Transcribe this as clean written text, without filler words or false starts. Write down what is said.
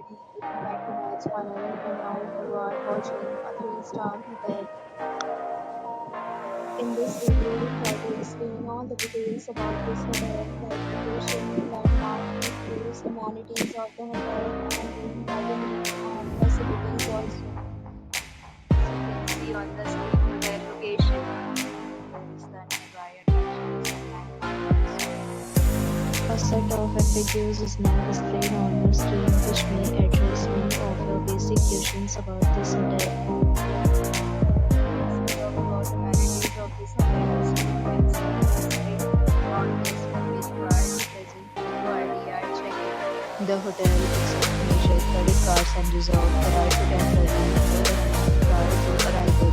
everybody. Welcome back to my channel. And now you are watching a three-star hotel. In this video, we try to explain all the details about this hotel, like location, landmark, reviews, amenities of the hotel, and room revenue and facilities also. As you can see on the screen, hotel location is the nearby attractions and landmarks. A set of FAQs is now displayed on your screen, which may address many of your basic questions about this hotel. As we talk about amenities of this hotel, as you can see, on this package card present photo ID at check-in. The hotel accepts major credit cards and reserves the right to temporarily hold a card to arrival.